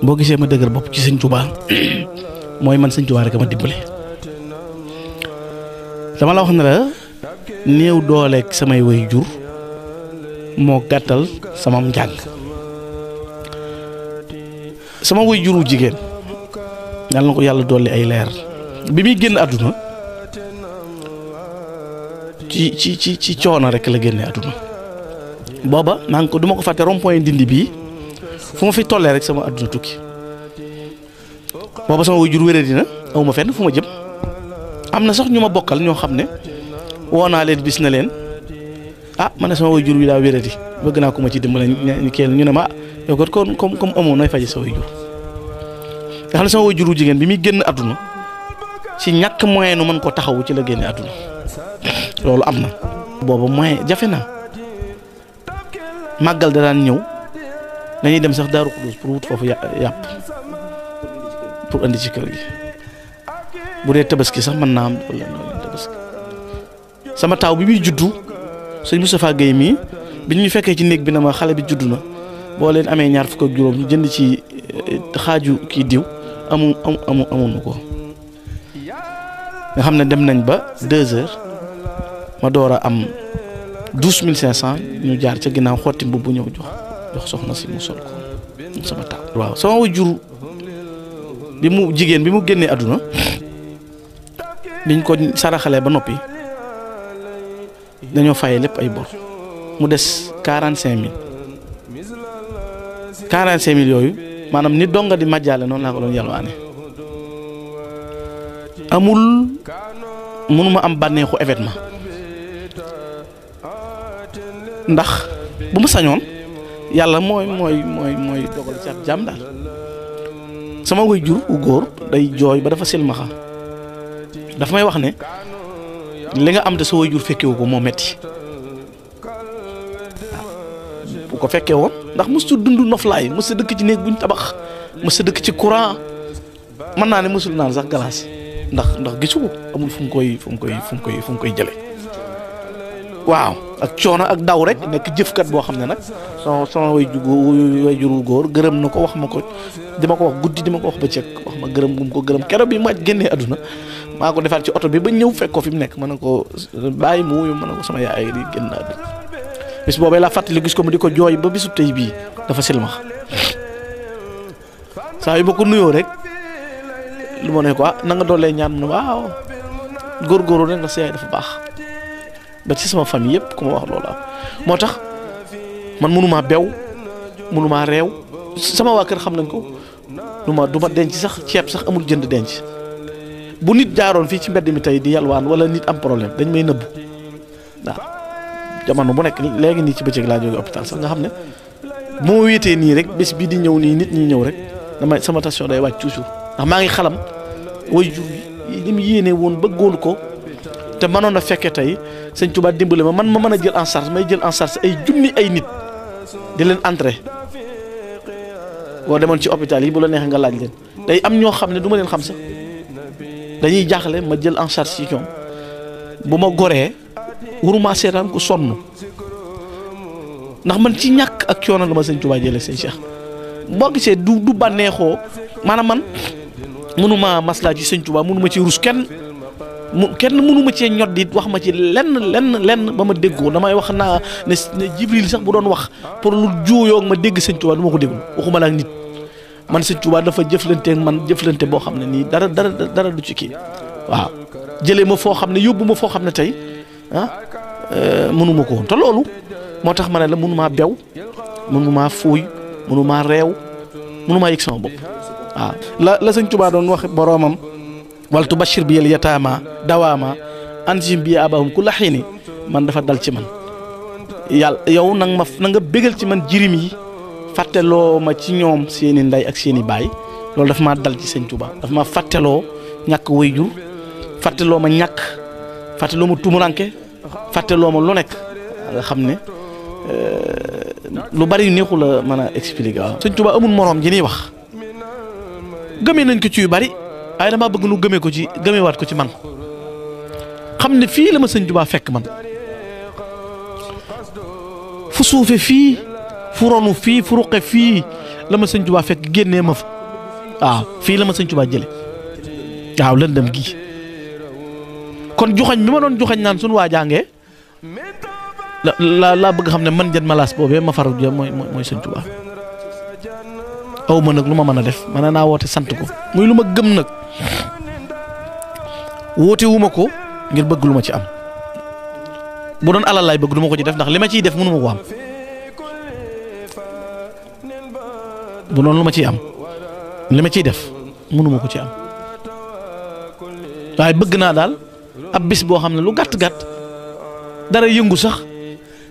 boo gisee ma dëgër bopp ci sëñ Tuubaa mooy man sëñ Tuubaa rek ma dimbale. dama la wax ne la néew dooleeg samay way jur moo gàttal sama njàng. sama way juru jigéen yàlla na ko yàlla dolli ay leer bi muy génn àdduna ci coono rek la génne àdduna. booba maa ngi ko duma ko fàtte rond-point Ndindi bii fu ma fi tollee rek sama àdduna tukki. booba sama way jur wéradi na awma fenn fu ma jëm. am na sax ñu ma bokkal ñoo xam ne woo naa leen bis na leen ma ne sama way jur wi daa wéradi bëgg naa ko ma ci dimbale ñu ne ma yow kat comme amoon nooy faje sa way jur. nga xam ne sama way juru jigéen bi muy génn àdduna ci ñàkk moyen nu mën ko taxawu ci la génne àdduna loolu am na. booba moyen jafe na màggal da daan ñëw dañuy dem sax Daaru Xudoos pour wut foofu yàpp pour andi ci kër gi. bu dee tabaski sax mën naa am wala noonu tabaski. sama taaw bi muy juddu sëñ Moustapha Guèye mii bi ñu fekkee ci néeg bi na ma xale bi juddu na boo leen amee ñaar fukk ak juróom ñu jënd ci xaaju kii diw amuñu ko. nga xam ne dem nañ ba 2 heures ma door a am 12500 ñu jaar ca ginnaaw xotti mbubb bu ñëw jox soxna si mu sol ko sama taaw. waaw sama wajur bi mu jigéen bi mu génnee àdduna biñ ko saraxalee ba noppi dañoo fayee lépp ay bor mu des 45000 yooyu maanaam ni donga di majjaale noonu laa ko doon yalwaane. mënuma am bànneexu événement ndax bu ma sañoon yàlla mooy dogal ci ab jaam daal. sama waajur wu góor day jooy ba dafa silmaxa dafa may wax ne li nga am te sa waajur fekkewu ko moo metti bu ko fekkee woon ndax mësul dund noflaay mësul dëkk ci néeg buñ tabax mësul dëkk ci courant mën naa ne mësul naan sax glace ndax gisu ko amul fu mu koy jële. waaw ak coono ak daw rek nekk jëfkat boo xam ne nag sama waajur wu góor gërëm na ko wax ma ko dima ko wax guddi dima ko wax bëccëg wax ma gërëm bu mu ko gërëm keroog bi ma génnee àdduna maa ko defaat ci oto bi ba ñëw fekk ko fi mu nekk mën na ko bàyyi mu wuyu mën na ko sama yaay di génn àdduna. bis boobee laa fàttali gis ko mu di ko jooy ba bisu tey bii dafa silmax saa yu ba ko nuyoo rek lu ma ne ko na nga doolee ñaan mu ne waaw góorgóorlu rek nga sa yaay dafa baax. ba ci sama famille yëpp ku ma wax loolu am moo tax man mënumaa bew mënumaa réew sama waa kër xam nañ ko du ma denc sax ceeb sax amul jënd denc bu nit jaaroon fii ci mbedd mi tey di yalwaan wala nit am problème dañ may nëbbu waaw jamono bu nekk léegi nii ci bëccëg laa jóge hôpital sax nga xam ne bu ma wéetee nii rek bés bi di ñëw nii nit ñi ñëw rek damay sama tension day wàcc toujours ndax maa ngi xalam way jur yi li mu yéene woon bëggoon ko te mënoon a fekke tey sëñ Tuubaa dimbale ma man ma mën a jël en charge may jël en charge ay junni ay nit di leen entrer boo demoon ci hôpital yi bu la neexee nga laaj leen day am ñoo xam ne du ma leen xam sax dañuy jaaxle ma jël en charge ci ñoom bu ma goree waruma seetaan ko sonn ndax man ci ñàkk ak coono la ma sëñ Tuubaa jëlee sëñ Cheikh boo gisee du bànneexoo maanaam man mënuma maslaa ci sëñ Tuubaa mënuma ci rus kenn mënuma cee ñot di wax ma ci lenn ba ma déggoo damay wax naa ne Jibril sax bu doon wax pour lu juuyoo ma dégg sëñ Tuubaa du ma ko déglu waxuma la ak nit man sëñ Tuubaa dafa jëflante man jëflante boo xam ne nii dara du ci kii waaw jëlee ma foo xam ne yóbbu ma foo xam ne tey mënuma ko woon te loolu moo tax ma ne la mënumaa bew mënumaa fuuy mënumaa réew mënumaa yëg sama bopp waaw la sëñ Tuubaa doon wax boroomam wal tubashir bi yel yataama dawaama anjim bi abahum ku la xiini man dafa dal ci man yàlla yow na nga bégal ci man jirim yi fàtteloo ma ci ñoom seeni ndey ak seeni baay loolu dafa maa dal ci sëñ Tuubaa dafa ma fàtteloo ñàkk waajur fàtteloo ma ñàkk fàtteloo ma tumuranke fàtteloo ma lu nekk nga xam ne lu bari yu neexu la mën a expliquer waaw. sëñ Tuubaa amul moroom ji ñuy wax gëmee nañ ko ci yu bari waaye damaa bëgg nu gëmewaat ko ci man xam ne fii la ma sëñ Tuubaa fekk man fu suufe fii fu ronu fii fu ruqe fii la ma sëñ Tuubaa fekk génnee ma fa waaw fii la ma sëñ Tuubaa jële waaw lëndëm gii kon joxañ bi ma doon joxañ naan suñu waa jàngee la bëgg xam ne man jën malaas boobee ma faru jëm mooy sëñ Tuubaa aw ma nag lu ma mën a def mën naa woote sant ko muy lu ma gëm nag woote wu ma ko ngir bëgg lu ma ci am bu doon alal laay bëgg du ma ko ci def ndax li ma ciy def mënu ma ko am bu doon lu ma ciy am li ma ciy def mënu ma ko ci am waaye bëgg naa daal ab bis boo xam ne lu gàtt gàtt dara yëngu sax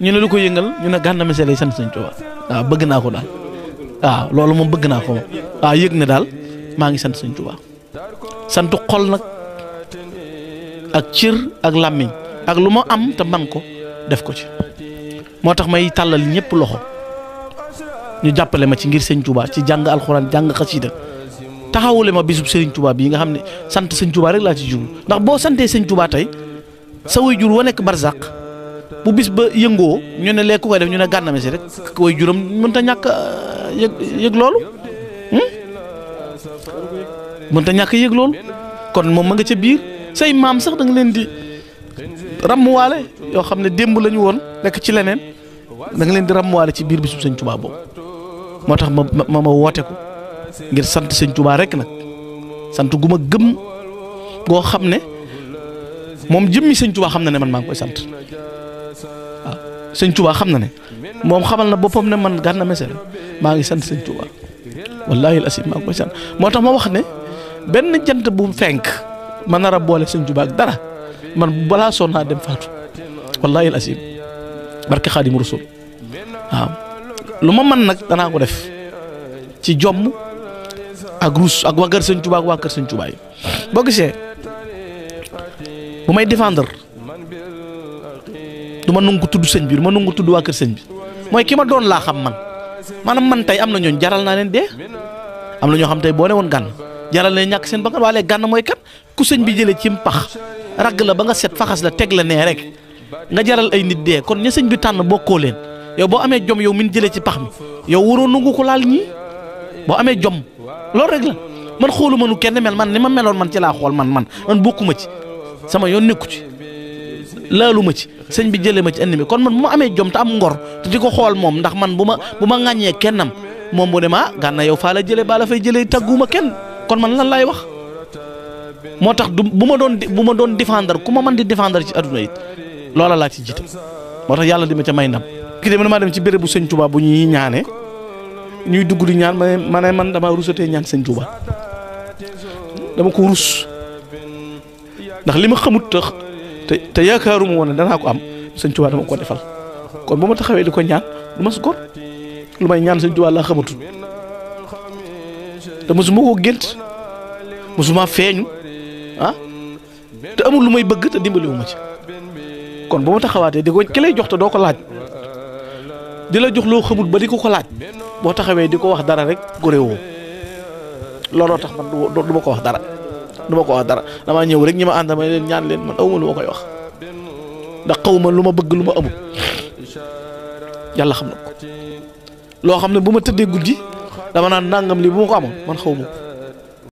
ñu ne lu ko yëngal ñu ne Gana Messere lay sant sëñ Tuubaa waaw bëgg naa ko daal waaw loolu moom bëgg naa ko moom waaw yëg ne daal maa ngi sant sëñ Tuubaa santu xol nag ak cër ak làmmiñ ak lu ma am te man ko def ko ci moo tax may tàllal ñëpp loxo ñu jàppale ma ci ngir sëñ Tuubaa ci jàng alxuraan jàng xasida taxawule ma bisub sëriñ Tuubaa bii nga xam ne sant sëñ Tuubaa rek laa ci jublu ndax boo santee sëñ Tuubaa tey sa way jur wa nekk barzaq bu bis ba yëngoo ñu ne léegi ku koy def ñu ne Gana Messere rek way juram mënta ñàkk yëg loolu mënta ñàkk yëg loolu kon moom ma nga ca biir say maam sax da nga leen di ràmmuwaale yoo xam ne démb la ñu woon nekk ci leneen da nga leen di ràmmuwaale ci biir bisub sëñ Tuubaa boobu moo tax ma woote ko ngir sant sëñ Tuubaa rek nag sant gu ma gëm goo xam ne moom jëmmi sëñ Tuubaa xam na ne man maa ngi koy sant waaw sëñ Tuubaa xam na ne moom xamal na boppam ne man Gana Messere maa ngi sant sëñ Tuubaa wallaahi al asim maa ngi koy sant moo tax ma wax ne benn jant bu fenk ma nar a boole sëñ Tuubaa ak dara man balaa sonn naa dem faatu wallaahi al asim barke Xaadimu Rasuul waaw lu ma mën nag danaa ko def ci jomm ak ruus ak waa kër sëñ Tuubaa ak waa kër sëñ Tuubaa yi boo gisee bu may défendre du ma nangu tudd sëñ bi du ma nangu tudd waa kër sëñ bi mooy ki ma doon laa xam man maanaam man tey am na ñooñ jaral naa leen dee am na ñoo xam tey boo ne woon Gana jaral leen ñàkk seen bakkan waaye Gana mooy kat ku sëñ bi jëlee ci pax ragg la ba nga set faxas la teg la nee rek nga jaral ay nit dee kon ña sëñ bi tànn bokkoo leen yow boo amee jom yow min jëlee ci pax mi yow waroo nangu ko laal ñii boo amee jom loolu rek la man xooluma nu kenn mel man ni ma meloon man ci laa xool man bokkuma ci sama yoon nekku ci laaluma ci sëñ bi jëlee ma ci indi mi kon man bu ma amee jom te am ngor te di ko xool moom ndax man bu ma ŋàññee kennam moom bu ne ma Gana yow faa la jëlee baa la fay jëlee tagguma kenn kon man lan laay wax moo tax du bu ma doon défendre ku ma mën di défendre ci adduna it loola laa ci jiite moo tax yàlla di ma ca may ndam. kii de man maa dem ci béréb bu sëñ Touba bu ñuy ñaane ñuy dugg di ñaan ma ne man dama rusatee ñaan sëñ Touba dama ko rus ndax li ma xamut tax te yaakaaruma woon ne danaa ko am sëñ Touba dama ko defal kon bu ma taxawee di ko ñaan du ma su góor lu may ñaan sëñ Touba laa xamatul te mosuma koo gént mosuma feeñu te amul lu may bëgg te dimbaliwuma ci kon bu ma taxawaatee di ko ki lay jox te doo ko laaj di la jox loo xamul ba di ko laaj boo taxawee di ko wax dara rek góorewoo looloo tax man du ma ko wax dara damaa ñëw rek ñi ma ànd ma leen ñaan leen man awma lu ma koy wax ndax xaw ma lu ma bëgg lu ma amul yàlla xam na ko loo xam ne bu ma tëddee guddi dama naan nangam lii bu ma ko amoon man xaw ma